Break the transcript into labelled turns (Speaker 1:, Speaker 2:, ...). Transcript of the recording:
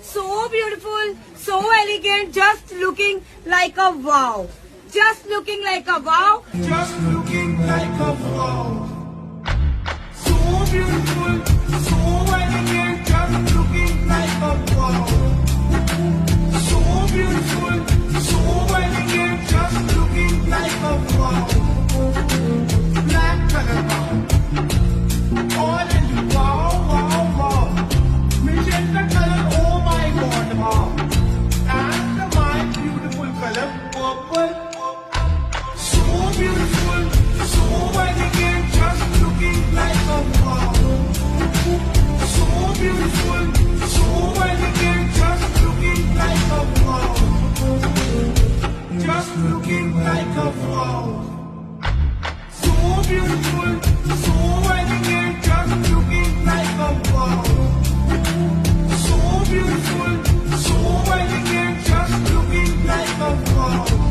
Speaker 1: So beautiful, so elegant, just looking like a wow. Just looking like a wow.
Speaker 2: Just looking like a wow. So beautiful, so elegant, just looking like a wow. So beautiful, so elegant, just looking like a wow. Black color wow. Orange wow, wow, wow. Magenta color, oh my god, wow. And my beautiful color, purple. So beautiful, so elegant, just looking like a wow. So beautiful, so elegant, just looking like a wow. Just looking like a wow. So beautiful, so elegant, just looking like a wow. So beautiful, so elegant, just looking like a wow.